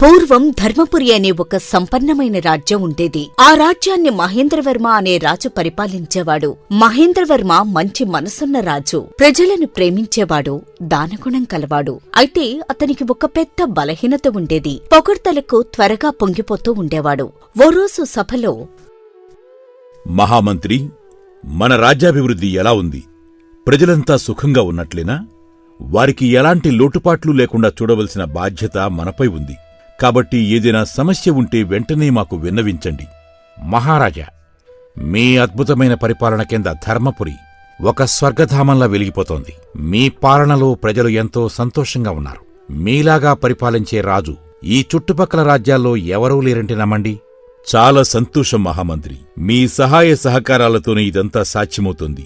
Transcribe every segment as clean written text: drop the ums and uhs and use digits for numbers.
పూర్వం ధర్మపురి అనే ఒక సంపన్నమైన రాజ్యం ఉండేది. ఆ రాజ్యాన్ని మహేంద్రవర్మ అనే రాజు పరిపాలించేవాడు. మహేంద్రవర్మ మంచి మనసున్న రాజు, ప్రజలను ప్రేమించేవాడు, దానగుణం కలవాడు. అయితే అతనికి ఒక పెద్ద బలహీనత ఉండేది. పొగడ్తలకు త్వరగా పొంగిపోతూ ఉండేవాడు. ఓ రోజు సభలో, మహామంత్రి, మన రాజ్యాభివృద్ధి ఎలా ఉంది? ప్రజలంతా సుఖంగా ఉన్నట్లేనా? వారికి ఎలాంటి లోటుపాట్లు లేకుండా చూడవలసిన బాధ్యత మనపై ఉంది. కాబట్టి ఏదైనా సమస్య ఉంటే వెంటనే మాకు విన్నవించండి. మహారాజా, మీ అద్భుతమైన పరిపాలన కింద ధర్మపురి ఒక స్వర్గధామంలా వెలిగిపోతోంది. మీ పాలనలో ప్రజలు ఎంతో సంతోషంగా ఉన్నారు. మీలాగా పరిపాలించే రాజు ఈ చుట్టుపక్కల రాజ్యాల్లో ఎవరూ లేరంటే నమ్మండి. చాలా సంతోషం మహామంత్రి. మీ సహాయ సహకారాలతోనే ఇదంతా సాధ్యమవుతుంది.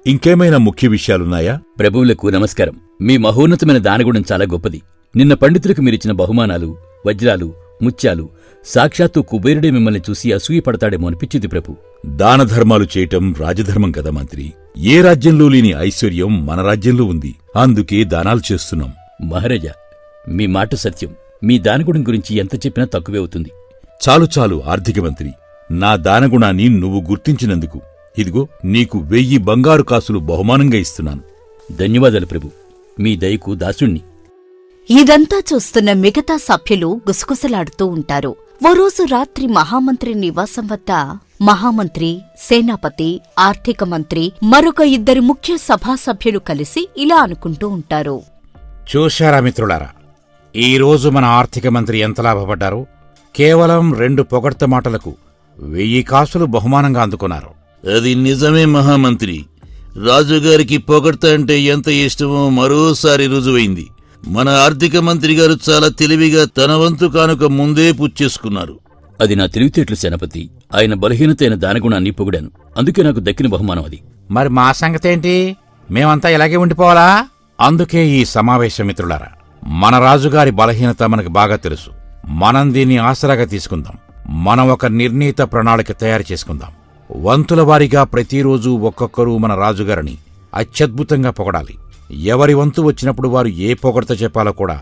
ఇంకేమైనా ముఖ్య విషయాలున్నాయా? ప్రభువులకు నమస్కారం. మీ మహోన్నతమైన దానగుణం చాలా గొప్పది. నిన్న పండితులకు మీరిచ్చిన బహుమానాలు, వజ్రాలు, ముత్యాలు సాక్షాత్తు కుబేరుడే మిమ్మల్ని చూసి అసూయపడతాడేమో అనిపించింది ప్రభు. దానధర్మాలు చేయటం రాజధర్మం కదా మంత్రి. ఏ రాజ్యంలో లేని ఐశ్వర్యం మన రాజ్యంలో ఉంది. అందుకే దానాలు చేస్తున్నాం. మహారాజా, మీ మాట సత్యం. మీ దానగుణం గురించి ఎంత చెప్పినా తక్కువే అవుతుంది. చాలు చాలు ఆర్థిక మంత్రి. నా దానగుణాన్ని నువ్వు గుర్తించినందుకు ఇదిగో నీకు 1000 బంగారు కాసులు బహుమానంగా ఇస్తున్నాను. ధన్యవాదాలు ప్రభు. మీ దయకు దాసుణ్ణి. ఇదంతా చూస్తున్న మిగతా సభ్యులు గుసగుసలాడుతూ ఉంటారు. ఓ రోజు రాత్రి మహామంత్రి నివాసం వద్ద మహామంత్రి, సేనాపతి, ఆర్థిక మంత్రి, మరొక 2 ముఖ్య సభాసభ్యులు కలిసి ఇలా అనుకుంటూ ఉంటారు. చూశారా మిత్రులారా, ఈరోజు మన ఆర్థిక మంత్రి ఎంత లాభపడ్డారు? కేవలం 2 పొగడ్త మాటలకు 1000 కాసులు బహుమానంగా అందుకున్నారు. అది నిజమే మహామంత్రి. రాజుగారికి పొగడ్త అంటే ఎంత ఇష్టమో మరోసారి రుజువైంది. మన ఆర్థిక మంత్రి గారు చాలా తెలివిగా తన వంతు కానుక ముందే పుచ్చేసుకున్నారు. అది నా తెలివితేటలు సేనాపతి. ఆయన బలహీనతైన దానగుణాన్ని పొగిడాను. అందుకే నాకు దక్కిన బహుమానం అది. మరి మా సంగతేంటి? మేమంతా ఇలాగే ఉండిపోవాలా? అందుకే ఈ సమావేశం మిత్రులారా. మన రాజుగారి బలహీనత మనకు బాగా తెలుసు. మనం దీన్ని ఆసరాగా తీసుకుందాం. మనం ఒక నిర్ణీత ప్రణాళిక తయారు చేసుకుందాం. వంతుల వారీగా ప్రతిరోజూ ఒక్కొక్కరు మన రాజుగారిని అత్యద్భుతంగా పొగడాలి. ఎవరి వంతు వచ్చినప్పుడు వారు ఏ పొగడ్త చెప్పాలో కూడా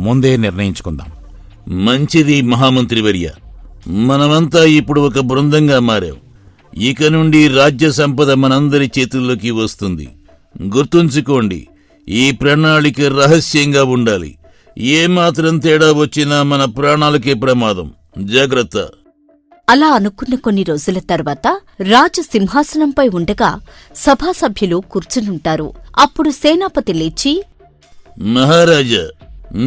ముందే నిర్ణయించుకుందాం. మంచిది మహామంత్రివర్య. మనమంతా ఇప్పుడు ఒక బృందంగా మారాం. ఇక నుండి రాజ్య సంపద మనందరి చేతుల్లోకి వస్తుంది. గుర్తుంచుకోండి, ఈ ప్రణాళిక రహస్యంగా ఉండాలి. ఏమాత్రం తేడా వచ్చినా మన ప్రాణాలకే ప్రమాదం. జాగ్రత్త. అలా అనుకున్న కొన్ని రోజుల తర్వాత రాజు సింహాసనంపై ఉండగా సభాసభ్యులు కూర్చునుంటారు. అప్పుడు సేనాపతి లేచి, మహారాజా,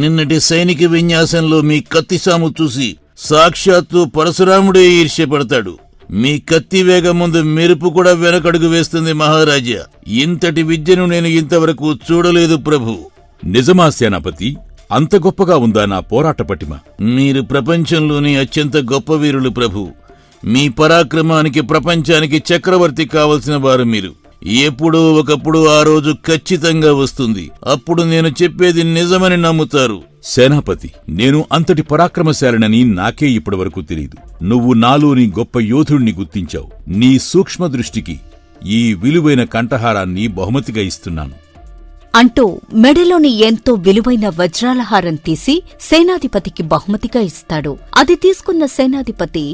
నిన్నటి సైనిక విన్యాసంలో మీ కత్తిసాము చూసి సాక్షాత్తు పరశురాముడే ఈర్ష్యపడతాడు. మీ కత్తి వేగం ముందు మెరుపు కూడా వెనకడుగు వేస్తుంది మహారాజా. ఇంతటి విద్యను నేను ఇంతవరకు చూడలేదు ప్రభు. నిజమా సేనాపతి? అంత గొప్పగా ఉందా నా పోరాట పటిమ? మీరు ప్రపంచంలోని అత్యంత గొప్ప వీరులు ప్రభు. మీ పరాక్రమానికి ప్రపంచానికి చక్రవర్తి కావలసిన వారు మీరు. ఎప్పుడో ఒకప్పుడు ఆ రోజు ఖచ్చితంగా వస్తుంది. అప్పుడు నేను చెప్పేది నిజమని నమ్ముతారు. సేనాపతి, నేను అంతటి పరాక్రమశాలినని నాకే ఇప్పటివరకు తెలియదు. నువ్వు నాలోని గొప్ప యోధుణ్ణి గుర్తించావు. నీ సూక్ష్మ దృష్టికి ఈ విలువైన కంఠహారాన్ని బహుమతిగా ఇస్తున్నాను అంటూ మెడలోని ఎంతో విలువైన వజ్రాల హారం తీసి సేనాధిపతికి బహుమతిగా ఇస్తాడు. అది తీసుకున్న సేనాధిపతి,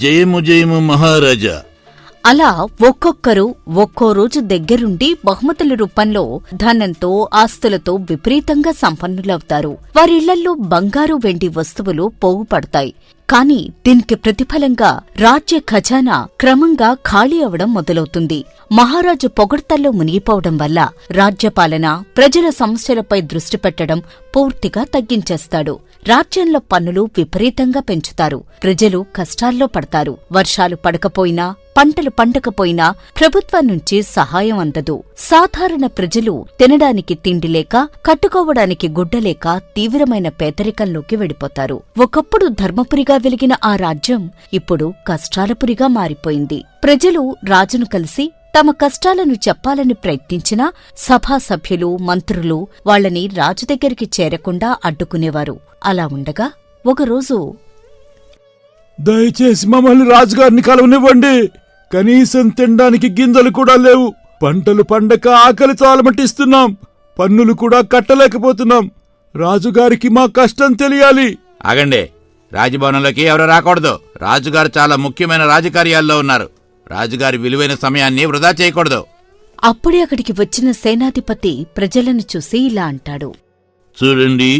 జయము జయము మహారాజా. అలా ఒక్కొక్కరు ఒక్కో రోజు దగ్గరుండి బహుమతుల రూపంలో ధనంతో, ఆస్తులతో విపరీతంగా సంపన్నులవుతారు. వారిళ్లల్లో బంగారు, వెండి వస్తువులు పోగుపడతాయి. కాని దీనికి ప్రతిఫలంగా రాజ్య ఖజానా క్రమంగా ఖాళీ అవడం మొదలవుతుంది. మహారాజు పొగడ్తల్లో మునిగిపోవడం వల్ల రాజ్యపాలన, ప్రజల సమస్యలపై దృష్టి పెట్టడం పూర్తిగా తగ్గించేస్తాడు. రాజ్యంలో పన్నులు విపరీతంగా పెంచుతారు. ప్రజలు కష్టాల్లో పడతారు. వర్షాలు పడకపోయినా, పంటలు పండకపోయినా ప్రభుత్వం నుంచి సహాయం అందదు. సాధారణ ప్రజలు తినడానికి తిండి లేక, కట్టుకోవడానికి గుడ్డలేక తీవ్రమైన పేదరికంలోకి వెళ్ళిపోతారు. ఒకప్పుడు ధర్మపురిగా వెలిగిన ఆ రాజ్యం ఇప్పుడు కష్టాలపురిగా మారిపోయింది. ప్రజలు రాజును కలిసి తమ కష్టాలను చెప్పాలని ప్రయత్నించినా సభాసభ్యులు, మంత్రులు వాళ్లని రాజు దగ్గరికి చేరకుండా అడ్డుకునేవారు. అలా ఉండగా ఒకరోజు, దయచేసి మమ్మల్ని రాజుగారిని కలవనివ్వండి. కనీసం తినడానికి గింజలు కూడా లేవు. పంటలు పండక ఆకలితో అలమటిస్తున్నాం. పన్నులు కూడా కట్టలేకపోతున్నాం. రాజుగారికి మా కష్టం తెలియాలి ఆగండి, రాజభవనంలోకి ఎవరు రాకూడదు. రాజుగారు చాలా ముఖ్యమైన రాజకార్యాల్లో ఉన్నారు. రాజుగారి విలువైన సమయాన్ని వృధా చేయకూడదు. అప్పుడే అక్కడికి వచ్చిన సేనాధిపతి ప్రజలను చూసి ఇలా అంటాడు. చూడండి,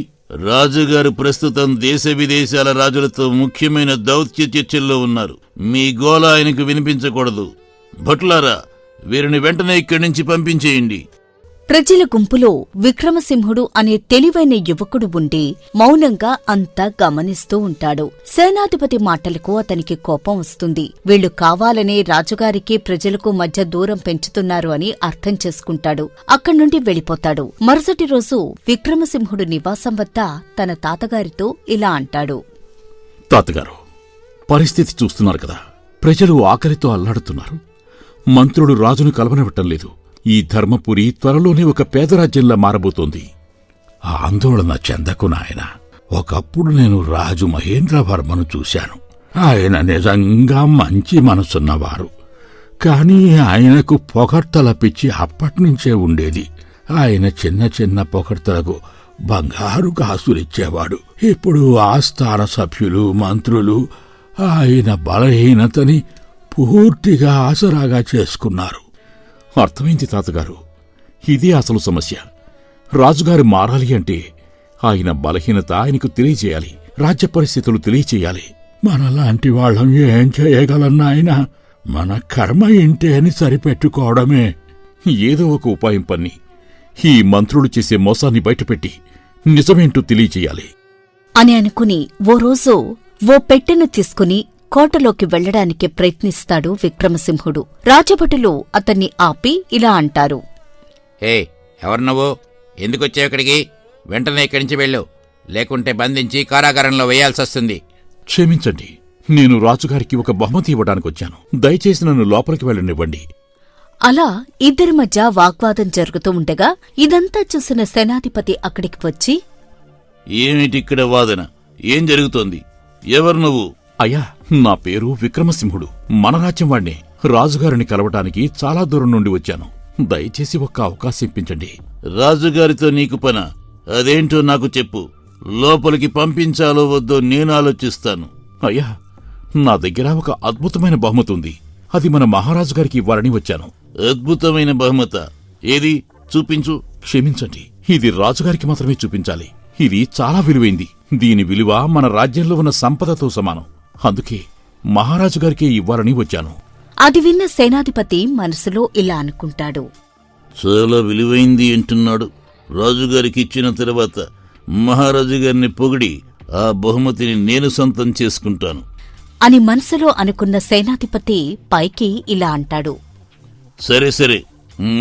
రాజుగారు ప్రస్తుతం దేశ విదేశాల రాజులతో ముఖ్యమైన దౌత్య చర్చల్లో ఉన్నారు. మీ గోల ఆయనకు వినిపించకూడదు. భటులారా, వీరిని వెంటనే ఇక్కడి నుంచి పంపించేయండి. ప్రజల గుంపులో విక్రమసింహుడు అనే తెలివైన యువకుడు ఉండి మౌనంగా అంతా గమనిస్తూ ఉంటాడు. సేనాధిపతి మాటలకు అతనికి కోపం వస్తుంది. వీళ్లు కావాలనే రాజుగారికి ప్రజలకు మధ్య దూరం పెంచుతున్నారు అని అర్థం చేసుకుంటాడు. అక్కడ్నుండి వెళ్ళిపోతాడు. మరుసటి రోజు విక్రమసింహుడు నివాసం వద్ద తన తాతగారితో ఇలా అంటాడు. తాతగారు, పరిస్థితి చూస్తున్నారు కదా. ప్రజలు ఆకలితో అల్లాడుతున్నారు. మంత్రులు రాజును కలవనివ్వటం లేదు. ఈ ధర్మపురి త్వరలోనే ఒక పేదరాజ్యంలా మారబోతోంది. ఆందోళన చెందకు నాయన. ఒకప్పుడు నేను రాజు మహేంద్రవర్మను చూశాను. ఆయన నిజంగా మంచి మనసున్నవారు. కాని ఆయనకు పొగడ్తల పిచ్చి అప్పట్నుంచే ఉండేది. ఆయన చిన్న చిన్న పొగడ్తలకు బంగారు కాసులిచ్చేవాడు. ఇప్పుడు ఆస్థాన సభ్యులు, మంత్రులు ఆయన బలహీనతని పూర్తిగా ఆసరాగా చేసుకున్నారు. అర్థమైంది తాతగారు. ఇదే అసలు సమస్య. రాజుగారు మారాలి అంటే ఆయన బలహీనత ఆయనకు తెలియచేయాలి. రాజ్య పరిస్థితులు తెలియచేయాలి. మనలాంటి వాళ్ళం ఏం చేయగలం నాయనా? మన కర్మ ఇంటే అని సరిపెట్టుకోవడమే. ఏదో ఒక ఉపాయం పన్ని ఈ మంత్రులు చేసే మోసాన్ని బయటపెట్టి నిజమేంటో తెలియచేయాలి అని అనుకుని ఓ రోజు ఓ పెట్టెను తీసుకుని కోటలోకి వెళ్లడానికి ప్రయత్నిస్తాడు విక్రమసింహుడు. రాజభటులు అతన్ని ఆపి ఇలా అంటారు. హే, ఎవరు నువ్వు? ఎందుకొచ్చావు ఇక్కడికి? వెంటనే ఇక్కడి నుంచి వెళ్ళు, లేకుంటే బంధించి కారాగారంలో వేయాల్సొస్తుంది. క్షమించండి, నేను రాజుగారికి ఒక బహుమతి ఇవ్వడానికొచ్చాను. దయచేసి నన్ను లోపలికి వెళ్ళనివ్వండి. అలా ఇద్దరి మధ్య వాగ్వాదం జరుగుతూ ఉండగా ఇదంతా చూసిన సేనాధిపతి అక్కడికి వచ్చి, ఏమిటిక్కడ వాదన? ఏం జరుగుతోంది? ఎవరు నువ్వు? అయ్యా, నా పేరు విక్రమసింహుడు. మన రాజ్యం వాణ్ణే. రాజుగారిని కలవటానికి చాలా దూరం నుండి వచ్చాను. దయచేసి ఒక్క అవకాశం ఇప్పించండి. రాజుగారితో నీకు పన? అదేంటో నాకు చెప్పు. లోపలికి పంపించాలో వద్దో నేను ఆలోచిస్తాను. అయ్యా, నా దగ్గర ఒక అద్భుతమైన బహుమతి ఉంది. అది మన మహారాజు గారికి ఇవ్వాలని వచ్చాను. అద్భుతమైన బహుమత? ఏది? చూపించు. క్షమించండి, ఇది రాజుగారికి మాత్రమే చూపించాలి. ఇది చాలా విలువైంది. దీని విలువ మన రాజ్యంలో ఉన్న సంపదతో సమానం. అందుకే మహారాజు గారికి ఇవ్వాలని వచ్చాను. అది విన్న సేనాధిపతి మనసులో ఇలా అనుకుంటాడు. చాలా విలువైంది అంటున్నాడు. రాజుగారికి ఇచ్చిన తర్వాత మహారాజు గారిని పొగిడి ఆ బహుమతిని నేను సొంతం చేసుకుంటాను అని మనసులో అనుకున్న సేనాధిపతి పైకి ఇలా అంటాడు. సరే సరే,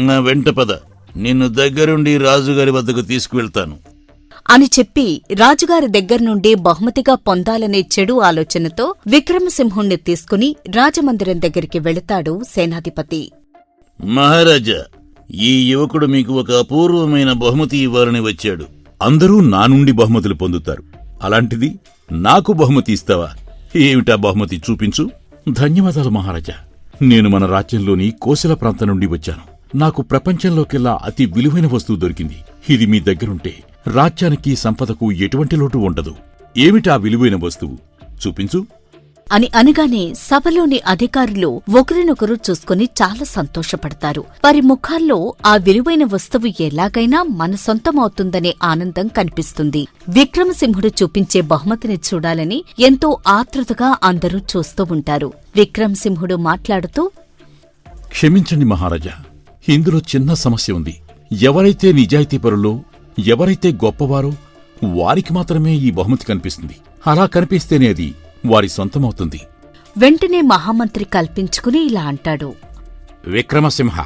నా వెంట పద. నిన్ను దగ్గరుండి రాజుగారి వద్దకు తీసుకువెళ్తాను అని చెప్పి రాజుగారి దగ్గర్నుండి బహుమతిగా పొందాలనే చెడు ఆలోచనతో విక్రమసింహుణ్ణి తీసుకుని రాజమందిరం దగ్గరికి వెళతాడు సేనాధిపతి. మహారాజా, ఈ యువకుడు మీకు ఒక అపూర్వమైన బహుమతి ఇవ్వాలని వచ్చాడు. అందరూ నా నుండి బహుమతులు పొందుతారు. అలాంటిది నాకు బహుమతి ఇస్తావా? ఏమిటా బహుమతి? చూపించు. ధన్యవాదాలు మహారాజా. నేను మన రాజ్యంలోని కోశల ప్రాంతం నుండి వచ్చాను. నాకు ప్రపంచంలోకెల్లా అతి విలువైన వస్తువు దొరికింది. ఇది మీ దగ్గరుంటే రాజ్యానికి, సంపదకు ఎటువంటి లోటు ఉండదు. ఏమిటా విలువైన వస్తువు? చూపించు అని అనగానే సభలోని అధికారులు ఒకరినొకరు చూసుకుని చాలా సంతోషపడతారు. వారి ముఖాల్లో ఆ విలువైన వస్తువు ఎలాగైనా మన సొంతమవుతుందనే ఆనందం కనిపిస్తుంది. విక్రమసింహుడు చూపించే బహుమతిని చూడాలని ఎంతో ఆతృతగా అందరూ చూస్తూ ఉంటారు. విక్రమసింహుడు మాట్లాడుతూ, క్షమించండి మహారాజా, ఇందులో చిన్న సమస్య ఉంది. ఎవరైతే నిజాయితీపరులో, ఎవరైతే గొప్పవారో వారికి మాత్రమే ఈ బహుమతి కనిపిస్తుంది. అలా కనిపిస్తేనే అది వారి సొంతమవుతుంది. వెంటనే మహామంత్రి కల్పించుకుని ఇలా అంటాడు. విక్రమసింహ,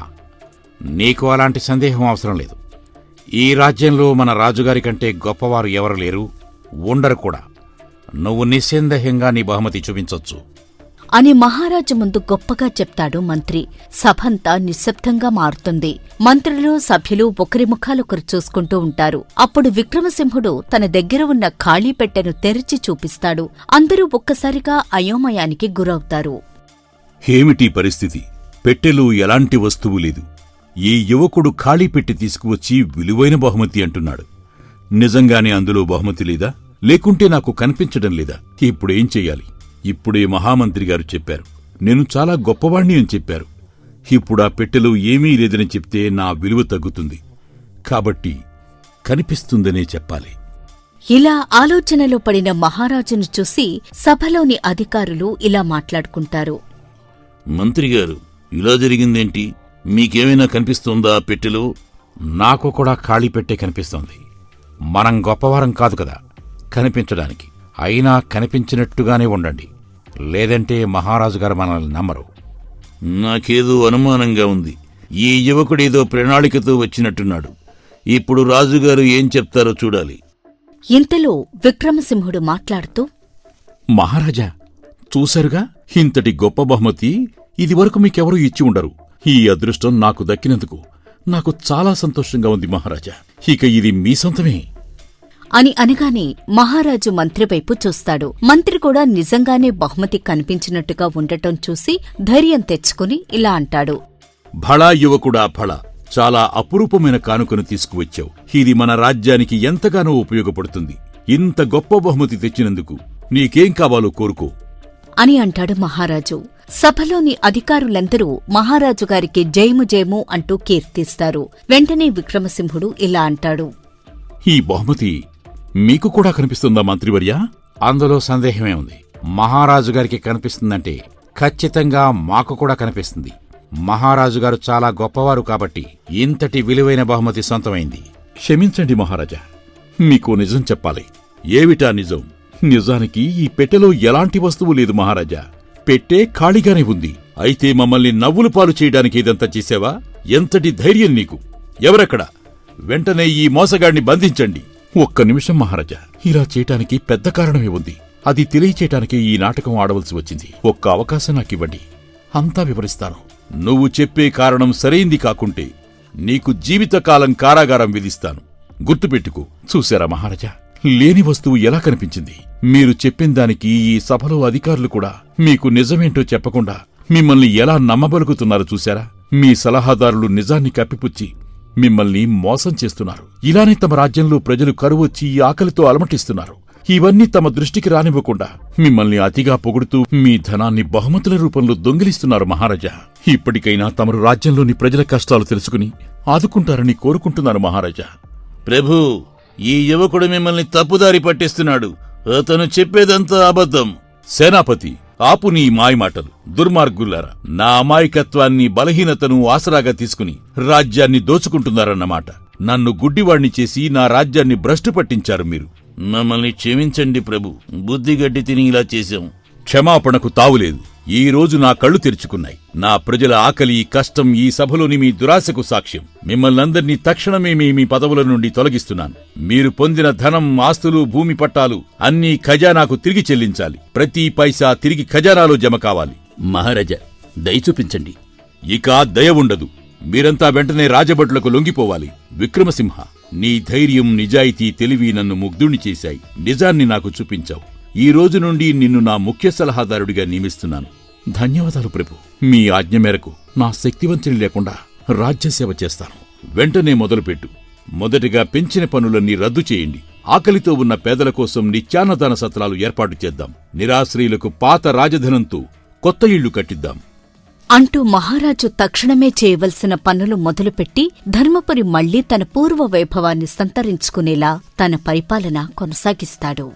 నీకు అలాంటి సందేహం అవసరం లేదు. ఈ రాజ్యంలో మన రాజుగారి కంటే గొప్పవారు ఎవరు లేరు, ఉండరు కూడా. నువ్వు నిస్సందేహంగా నీ బహుమతి చూపించొచ్చు అని మహారాజు ముందు గొప్పగా చెప్తాడు మంత్రి. సభంతా నిశ్శబ్దంగా మారుతుంది. మంత్రులు, సభ్యులు ఒకరి ముఖాలొకరు చూసుకుంటూ ఉంటారు. అప్పుడు విక్రమసింహుడు తన దగ్గర ఉన్న ఖాళీ పెట్టెను తెరిచి చూపిస్తాడు. అందరూ ఒక్కసారిగా అయోమయానికి గురవుతారు. ఏమిటి పరిస్థితి? పెట్టెలో ఎలాంటి వస్తువు లేదు. ఈ యువకుడు ఖాళీ పెట్టి తీసుకువచ్చి విలువైన బహుమతి అంటున్నాడు. నిజంగానే అందులో బహుమతి లేదా? లేకుంటే నాకు కనిపించడం లేదా? ఇప్పుడేం చెయ్యాలి? ఇప్పుడే మహామంత్రి గారు చెప్పారు, నేను చాలా గొప్పవాణ్ణి అని చెప్పారు. ఇప్పుడా పెట్టెలో ఏమీ లేదని చెప్తే నా విలువ తగ్గుతుంది. కాబట్టి కనిపిస్తుందనే చెప్పాలి. ఇలా ఆలోచనలో పడిన మహారాజును చూసి సభలోని అధికారులు ఇలా మాట్లాడుకుంటారు. మంత్రిగారు, ఇలా జరిగిందేంటి? మీకేమైనా కనిపిస్తుందా ఆ పెట్టెలో? నాకు కూడా ఖాళీ పెట్టే కనిపిస్తోంది. మనం గొప్పవారం కాదు కదా కనిపించడానికి. అయినా కనిపించినట్టుగానే ఉండండి, లేదంటే మహారాజు గారు మనల్ని నమ్మరు. నాకేదో అనుమానంగా ఉంది. ఈ యువకుడేదో ప్రణాళికతో వచ్చినట్టున్నాడు. ఇప్పుడు రాజుగారు ఏం చెప్తారో చూడాలి. ఇంతలో విక్రమసింహుడు మాట్లాడుతూ, మహారాజా, చూశారుగా, ఇంతటి గొప్ప బహుమతి ఇదివరకు మీకెవరూ ఇచ్చి ఉండరు. ఈ అదృష్టం నాకు దక్కినందుకు నాకు చాలా సంతోషంగా ఉంది మహారాజా. ఇక ఇది మీ సొంతమే అని అనగానే మహారాజు మంత్రివైపు చూస్తాడు. మంత్రి కూడా నిజంగానే బహుమతి కనిపించినట్టుగా ఉండటం చూసి ధైర్యం తెచ్చుకుని ఇలా అంటాడు. భళా యువకుడా భళ, చాలా అపురూపమైన కానుకను తీసుకువచ్చావు. ఇది మన రాజ్యానికి ఎంతగానో ఉపయోగపడుతుంది. ఇంత గొప్ప బహుమతి తెచ్చినందుకు నీకేం కావాలో కోరుకో అని అంటాడు మహారాజు. సభలోని అధికారులందరూ మహారాజుగారికి జయము జయము అంటూ కీర్తిస్తారు. వెంటనే విక్రమసింహుడు ఇలా అంటాడు. ఈ బహుమతి మీకు కూడా కనిపిస్తుందా మంత్రివర్యా? అందులో సందేహమే ఉంది. మహారాజు గారికి కనిపిస్తుందంటే ఖచ్చితంగా మాకు కూడా కనిపిస్తుంది. మహారాజు గారు చాలా గొప్పవారు కాబట్టి ఇంతటి విలువైన బహుమతి సొంతమైంది. క్షమించండి మహారాజా, మీకు నిజం చెప్పాలి. ఏమిటా నిజం? నిజానికి ఈ పెట్టెలో ఎలాంటి వస్తువు లేదు మహారాజా. పెట్టె ఖాళీగానే ఉంది. అయితే మమ్మల్ని నవ్వులు పాలు చేయడానికి ఇదంతా చేసావా? ఎంతటి ధైర్యం నీకు? ఎవరక్కడ? వెంటనే ఈ మోసగాడిని బంధించండి. ఒక్క నిమిషం మహారాజా, ఇలా చేయటానికి పెద్ద కారణమే ఉంది. అది తెలియచేయటానికి ఈ నాటకం ఆడవలసి వచ్చింది. ఒక్క అవకాశం నాకివ్వండి, అంతా వివరిస్తాను. నువ్వు చెప్పే కారణం సరైంది కాకుంటే నీకు జీవితకాలం కారాగారం విధిస్తాను. గుర్తుపెట్టుకో. చూశారా మహారాజా, లేని వస్తువు ఎలా కనిపించింది? మీరు చెప్పిందానికి ఈ సభలో అధికారులు కూడా మీకు నిజమేంటో చెప్పకుండా మిమ్మల్ని ఎలా నమ్మబలుకుతున్నారు చూశారా? మీ సలహాదారులు నిజాన్ని కప్పిపుచ్చి మిమ్మల్ని మోసం చేస్తున్నారు. ఇలానే తమ రాజ్యంలో ప్రజలు కరువొచ్చి ఆకలితో అలమటిస్తున్నారు. ఇవన్నీ తమ దృష్టికి రానివ్వకుండా మిమ్మల్ని అతిగా పొగుడుతూ మీ ధనాన్ని బహుమతుల రూపంలో దొంగిలిస్తున్నారు మహారాజా. ఇప్పటికైనా తమరు రాజ్యంలోని ప్రజల కష్టాలు తెలుసుకుని ఆదుకుంటారని కోరుకుంటున్నాను మహారాజా. ప్రభూ, ఈ యువకుడు మిమ్మల్ని తప్పుదారి పట్టిస్తున్నాడు. అతను చెప్పేదంతా అబద్ధం. సేనాపతి, ఆపు నీ మాయమాటలు. దుర్మార్గులారా, నా అమాయకత్వాన్ని బలహీనతను ఆసరాగా తీసుకుని రాజ్యాన్ని దోచుకుంటున్నారన్నమాట. నన్ను గుడ్డివాణ్ణి చేసి నా రాజ్యాన్ని భ్రష్టు పట్టించారు మీరు. మమ్మల్ని క్షమించండి ప్రభు. బుద్ధిగడ్డి తిని ఇలా చేశాం. క్షమాపణకు తావులేదు. ఈ రోజు నా కళ్ళు తెరుచుకున్నాయి. నా ప్రజల ఆకలి, కష్టం ఈ సభలోని మీ దురాశకు సాక్ష్యం. మిమ్మల్నందర్నీ తక్షణమే మీ పదవుల నుండి తొలగిస్తున్నాను. మీరు పొందిన ధనం, ఆస్తులు, భూమి పట్టాలు అన్నీ ఖజానాకు తిరిగి చెల్లించాలి. ప్రతి పైసా తిరిగి ఖజానాలో జమ కావాలి. మహారాజా, దయ చూపించండి. ఇక దయ ఉండదు. మీరంతా వెంటనే రాజభటులకు లొంగిపోవాలి. విక్రమసింహ, నీ ధైర్యం, నిజాయితీ, తెలివి నన్ను ముగ్ధుణ్ణి చేశాయి. నిజాన్ని నాకు చూపించావు. ఈ రోజు నుండి నిన్ను నా ముఖ్య సలహాదారుడిగా నియమిస్తున్నాను. ధన్యవాదాలు ప్రభు. మీ ఆజ్ఞ మేరకు నా శక్తివంచన లేకుండా రాజ్యసేవ చేస్తాను. వెంటనే మొదలుపెట్టు. మొదటిగా పెంచిన పనులన్నీ రద్దు చేయండి. ఆకలితో ఉన్న పేదల కోసం నిత్యాన్నదాన సత్రాలు ఏర్పాటు చేద్దాం. నిరాశ్రయులకు పాత రాజధనంతో కొత్త ఇళ్లు కట్టిద్దాం అంటూ మహారాజు తక్షణమే చేయవలసిన పనులు మొదలుపెట్టి ధర్మపురి మళ్లీ తన పూర్వ వైభవాన్ని సంతరించుకునేలా తన పరిపాలన కొనసాగిస్తాడు.